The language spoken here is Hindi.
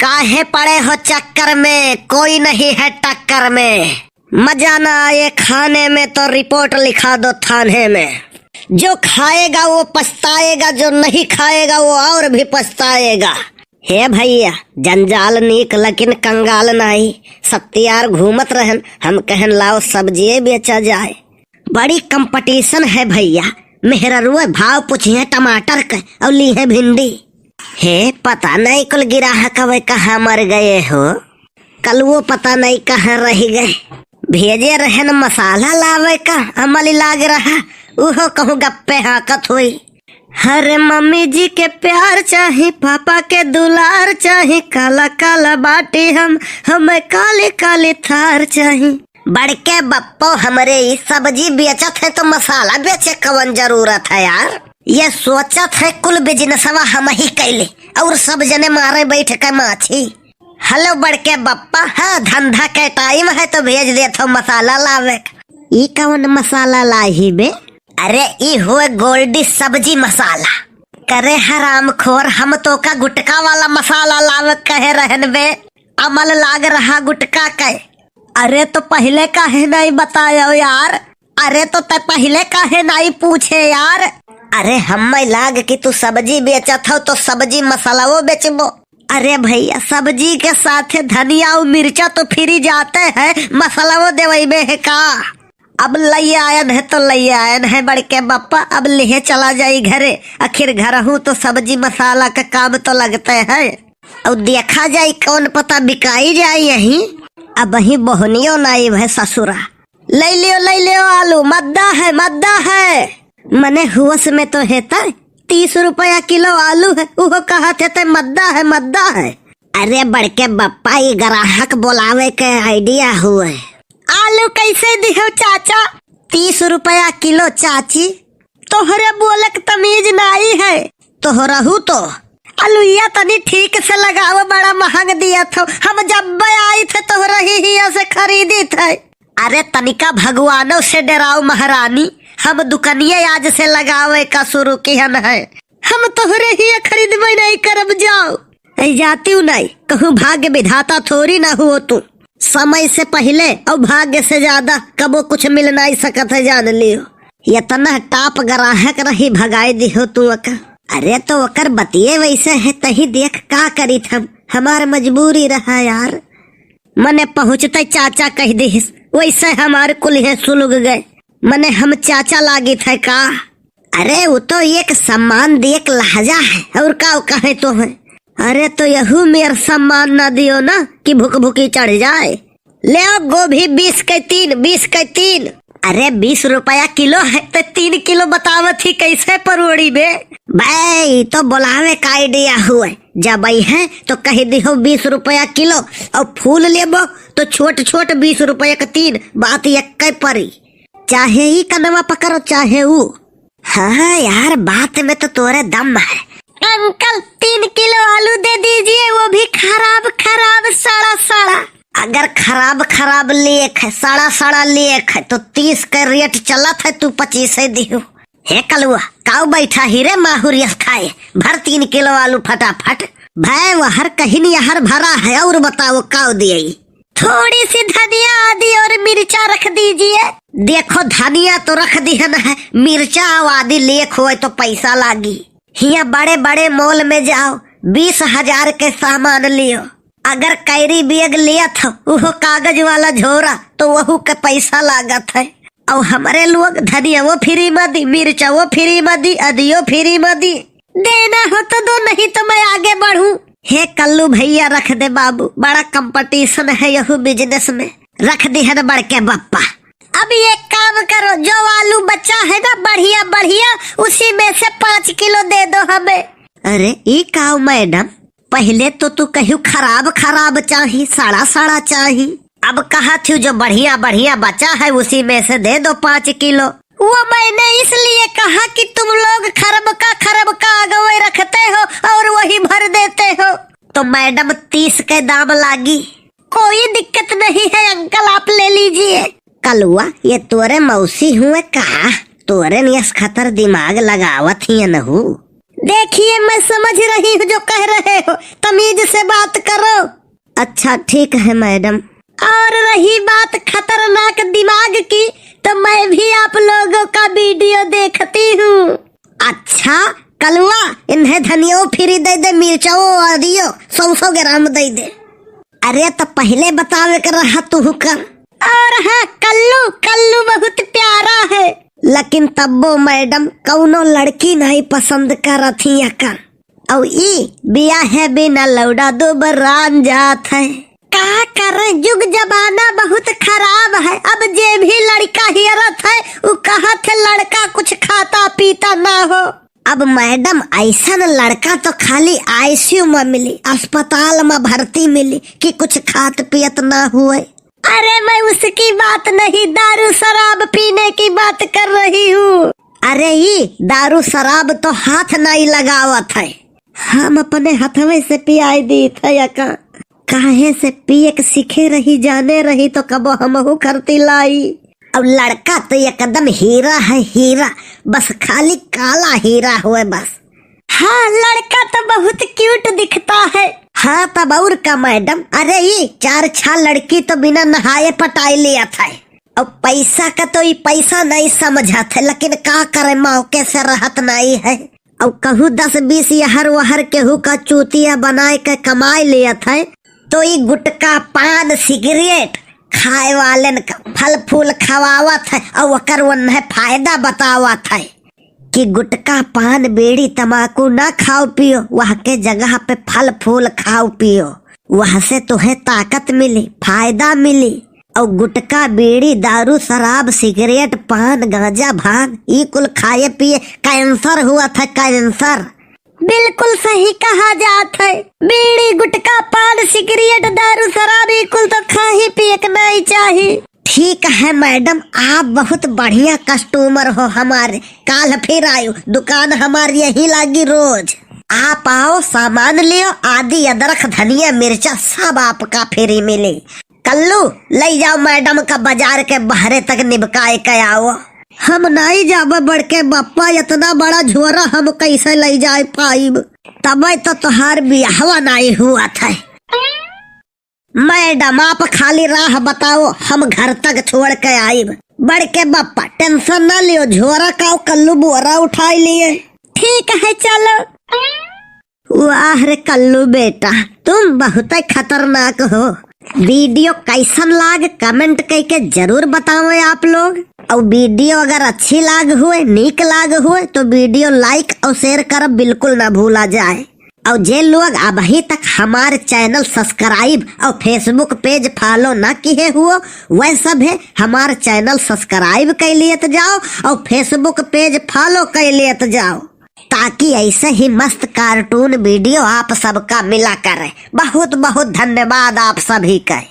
काहे पड़े हो चक्कर में, कोई नहीं है टक्कर में। मजा ना आए खाने में तो रिपोर्ट लिखा दो थाने में। जो खाएगा वो पछताएगा, जो नहीं खाएगा वो और भी पछताएगा। हे भैया जंजाल नीक लेकिन कंगाल नहीं। सत्यार घूमत रहन, हम कहन लाओ सब्जी बेचा जाए। बड़ी कंपटीशन है भैया। मेहरुआ भाव पूछिए टमाटर के और ली है भिंडी। हे पता नहीं कुल गिराहक वे कहाँ मर गए हो, कल वो पता नहीं कहाँ रह गए। भेजे रहन मसाला लावे का अमल लाग रहा, उहो कहूँ गप्पे हाकत हुई। हरे मम्मी जी के प्यार चाही, पापा के दुलार चाही, काला काला बाटी हमें काले काले थार चाही। बड़के बप्पो हमरे सब्जी बेचत है तो मसाला बेचे कवन जरूरत है यार। ये सोचत है कुल बिजनेसवा हम ही कैले और सब जने मारे बैठ के माछी। हेलो बड़के बप्पा, हाँ धंधा के टाइम है तो भेज दे तो मसाला लावे। ई कवन मसाला लाई बे? अरे ई हुए गोल्डी सब्जी मसाला। करे हराम खोर, हम तो का गुटका वाला मसाला लावे कहे रहन बे, अमल लाग रहा गुटका के। अरे तो पहले काहे नहीं बतायो यार, अरे तो पहले काहे नहीं पूछे यार। अरे हम लाग कि तू सब्जी बेचत हो तो सब्जी मसाला वो बेचबो। अरे भैया सब्जी के साथ धनिया और मिर्चा तो फ्री जाते हैं, मसाला वो देवे है का। अब लैया आयन है तो लैया आयन है बड़के बप्पा, अब ले चला जाई घरे। आखिर घर हूँ तो सब्जी मसाला का काम तो लगते है और देखा जाये कौन पता बिकाई जाये यही। अब वही बोहनियो नाई है ससुरा। ले लियो आलू, मद्दा है मने हुस में तो है 30 रुपया किलो आलू है, वो कहा थे मद्दा है। अरे बड़के बप्पा ये ग्राहक बोलावे के आइडिया हुए। आलू कैसे दिहो चाचा? 30 रुपया किलो चाची। तोहरे बोलक तमीज नहीं है तोहरहू तो। अलुइया तनी ठीक से लगाओ, बड़ा महंग दिया था। हम जब आई थे तो रही से खरीदी थे। अरे तनिका भगवानों से डराओ महारानी, हम दुकानिये आज से लगावे का शुरू किहन है। हम तोहरे ही खरीदबे नहीं करब, जाओ जाती नहीं कहूँ। भाग्य विधाता थोड़ी ना हुआ तू, समय से पहले और भाग्य से ज्यादा कबो कुछ मिल नहीं सकत है, जान लियो। ये तना टाप ग्राहक रही भगाई दिहो तू अका। अरे तो ओकर बतिये वैसे है तही देख का करी थम, हमार मजबूरी रहा यार। मने पहुँचते चाचा कह दिस, वैसे हमारे कुल है सुलग गए। मने हम चाचा लागी थे का। अरे वो तो एक सम्मान देख लहजा है और का कहे तो है। अरे तो यहू मेरा सम्मान ना दियो ना कि भूख भूखी चढ़ जाए। ले आओ गोभी 20 के 3। अरे 20 रुपया किलो है तो 3 किलो बतावत ही कैसे परोड़ी बे। भाई तो बुलावे का आइडिया हुए, जब आई है तो कह दिहो 20 रुपया किलो और फूल लेबो तो छोट 20 रुपया का 3। बात एक परी, चाहे ही कनवा पकड़ो चाहे वो। हाँ यार बात में तो तोरे दम है। अंकल 3 किलो आलू दे दीजिए, वो भी खराब सड़ा। अगर खराब लेख है, सड़ा लेख है तो 30 का रेट चलत है, तू 25 दियो। हे कलुआ काऊ बैठा ही रे माहुरियस खाए, भर 3 किलो आलू फटाफट। भाई वो हर कहीं यहर भरा है, और बताओ काऊ दिए? थोड़ी सी धनिया आदि और मिर्चा रख दीजिए। देखो धनिया तो रख दी है ना, मिर्चा आदि लेख हो तो पैसा लागी। यहाँ बड़े मॉल में जाओ 20,000 के सामान लियो। अगर कैरी बैग लिया था वो कागज वाला झोरा तो वह का पैसा लागत है। और हमारे लोग धनिया वो फ्री में दी, मिर्चा वो फ्री में दी, अदियो फ्री में दी। देना हो तो दो, नहीं तो मैं आगे बढ़ूं। हे कल्लू भैया रख दे बाबू, बड़ा कंपटीशन है यहू बिजनेस में, रख दी है ना बड़के बप्पा। अब एक काम करो, जो आलू बचा है ना बढ़िया उसी में से 5 किलो दे दो हमें। अरे ये काऊ मैडम, पहले तो तू कहू खराब चाहिए, सड़ा चाहिए। अब कहा थी जो बढ़िया बचा है उसी में से दे दो 5 किलो। वो मैंने इसलिए कहा कि तुम लोग खरब का अगवे रखते हो और वही भर देते हो। तो मैडम 30 के दाम लागी, कोई दिक्कत नहीं है अंकल, आप ले लीजिए। कलुआ ये तोरे मौसी हुए का, तोरे नियस खतर दिमाग लगावत ही न हूँ। देखिए मैं समझ रही हूँ जो कह रहे हो, तमीज से बात करो। अच्छा ठीक है मैडम। और रही बात खतरनाक दिमाग की, तो मैं भी आप लोगों का वीडियो देखती हूँ। अच्छा कलुआ, इन्हें धनियो फ्री दे दे, मिर्चो आदियो 100 ग्राम दे दे। अरे तो पहले बतावे कर रहा तू कर। और हाँ कल्लू, कल्लू बहुत प्यारा है, लेकिन तब्बो मैडम कौनो लड़की नहीं पसंद करती का। और ई बिया है बिना लौड़ा दो बरान जात है। का करे, युग जमाना बहुत खराब है। अब जे भी लड़का हियरत है वो कहत है लड़का कुछ खाता पीता ना हो। अब मैडम ऐसा लड़का तो खाली आईसीयू में मिली, अस्पताल में भर्ती मिली कि कुछ खात पियत ना हुए। अरे मैं उसकी बात नहीं, दारू शराब पीने की बात कर रही हूँ। अरे ये दारू शराब तो हाथ नहीं लगावत है, हम अपने हथवे से पियाई दी था। काहे से पिए के सीखे रही, जाने रही तो कबो हमहू करती लाई। अब लड़का तो एकदम हीरा है, हीरा, बस खाली काला हीरा हुए बस। हाँ लड़का तो बहुत क्यूट दिखता है। हाँ तब और का मैडम। अरे ये 4-6 लड़की तो बिना नहाए पटाई लिया था। अब पैसा का तो ये पैसा नहीं समझा थे, लेकिन का करे मौके से रहत नहीं है। अब कहूँ 10-20 यहर वहर केहू का चूतिया बनाए के कमाई लिया था, तो ये गुटका पान सिगरेट खाए वाले का फल फूल खवावत है और वकर उन्हें फायदा बतावत है कि गुटका पान बीड़ी तमाकू ना खाओ पियो, वह के जगह पे फल फूल खाओ पियो, वह से तुम्हें ताकत मिली, फायदा मिली। और गुटका बीड़ी दारू शराब सिगरेट पान गांजा भांग ये कुल खाए पिए कैंसर हुआ था, कैंसर। बिल्कुल सही कहा जात है, बीड़ी गुटका पान सिगरेट दारू शराब ये कुल तो खा ही पिए नहीं चाहिए। ठीक है मैडम, आप बहुत बढ़िया कस्टमर हो हमारे, काल फिर आयो, दुकान हमारी यही लागी रोज। आप आओ सामान लियो, आदि अदरक धनिया मिर्चा सब आपका फ्री मिले। कल्लू ले जाओ मैडम का बाजार के बहरे तक निबकाए के आओ। हम नहीं जाबे बड़के बप्पा, इतना बड़ा झोरा हम कैसे ले जाए पाइब, तबे तो तुहार बियाहवा नहीं हुआ था। मैडम आप खाली राह बताओ, हम घर तक छोड़ के आइब। बड़के बप्पा टेंशन न लियो, झोरा का कल्लू बोरा उठाई लिए। ठीक है चलो। वाह रे कल्लू बेटा, तुम बहुत खतरनाक हो। वीडियो कैसन लाग कमेंट करके जरूर बताओ आप लोग। और वीडियो अगर अच्छी लाग हुए, नीक लाग हुए तो वीडियो लाइक और शेयर कर बिल्कुल ना भूला जाए। और जे लोग अभी तक हमारे चैनल सब्सक्राइब और फेसबुक पेज फॉलो ना किए हुए, वह सब है हमारे चैनल सब्सक्राइब कर लिए तो जाओ और फेसबुक पेज फॉलो कर लिए तो जाओ, ताकि ऐसे ही मस्त कार्टून वीडियो आप सबका मिला करे। बहुत बहुत धन्यवाद आप सभी का।